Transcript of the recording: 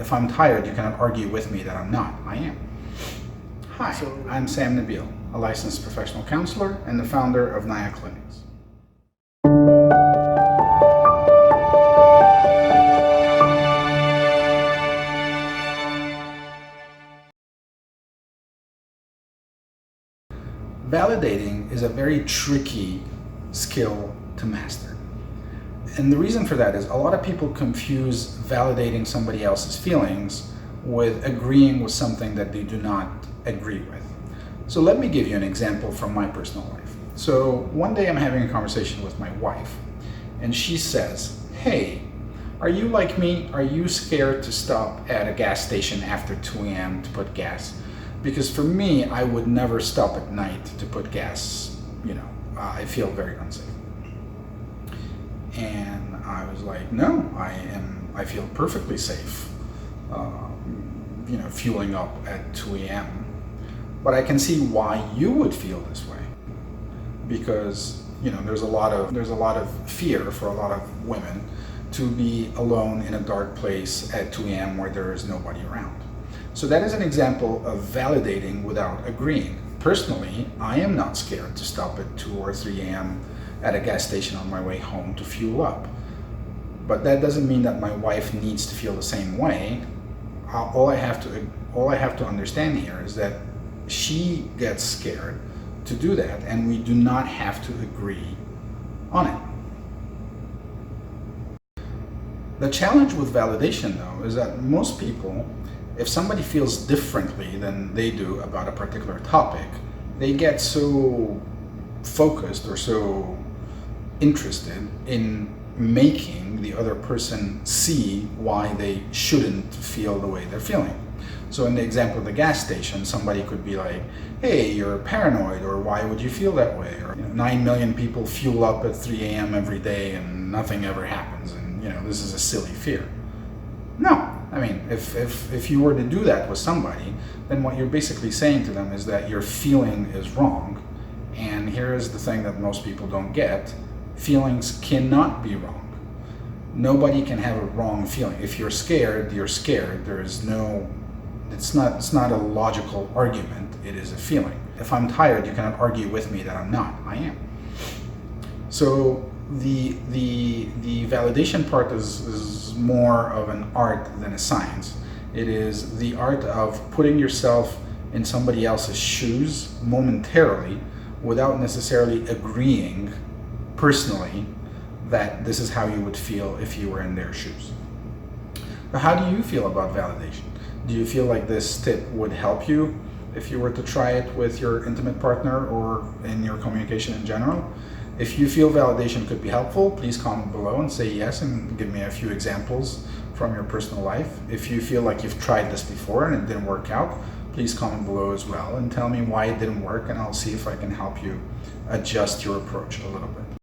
if I'm tired, you cannot argue with me that I'm not. I am. Hi, I'm Sam Nabil, a licensed professional counselor and the founder of Naya Clinics. Validating is a very tricky skill to master. And the reason for that is a lot of people confuse validating somebody else's feelings with agreeing with something that they do not agree with. So let me give you an example from my personal life. So one day I'm having a conversation with my wife, and she says, "Hey, are you like me? Are you scared to stop at a gas station after 2 a.m. to put gas? Because for me, I would never stop at night to put gas. I feel very unsafe." And I was like, "No, I feel perfectly safe, fueling up at 2 a.m. But I can see why you would feel this way, because there's a lot of fear for a lot of women to be alone in a dark place at 2 a.m. where there is nobody around." So that is an example of validating without agreeing. Personally, I am not scared to stop at 2 or 3 a.m. at a gas station on my way home to fuel up. But that doesn't mean that my wife needs to feel the same way. All I have to understand here is that she gets scared to do that, and we do not have to agree on it. The challenge with validation, though, is that most people, if somebody feels differently than they do about a particular topic, they get so focused or so interested in making the other person see why they shouldn't feel the way they're feeling. So in the example of the gas station, somebody could be like, "Hey, you're paranoid," or "Why would you feel that way?" Or 9 million people fuel up at 3 a.m. every day and nothing ever happens, and this is a silly fear. No, I mean, if you were to do that with somebody, then what you're basically saying to them is that your feeling is wrong. And here is the thing that most people don't get: feelings cannot be wrong. Nobody can have a wrong feeling. If you're scared, you're scared. It's not a logical argument, it is a feeling. If I'm tired, you cannot argue with me that I'm not. I am. So the validation part is more of an art than a science. It is the art of putting yourself in somebody else's shoes momentarily without necessarily agreeing personally that this is how you would feel if you were in their shoes. Now, how do you feel about validation? Do you feel like this tip would help you if you were to try it with your intimate partner or in your communication in general? If you feel validation could be helpful, please comment below and say yes and give me a few examples from your personal life. If you feel like you've tried this before and it didn't work out, please comment below as well and tell me why it didn't work, and I'll see if I can help you adjust your approach a little bit.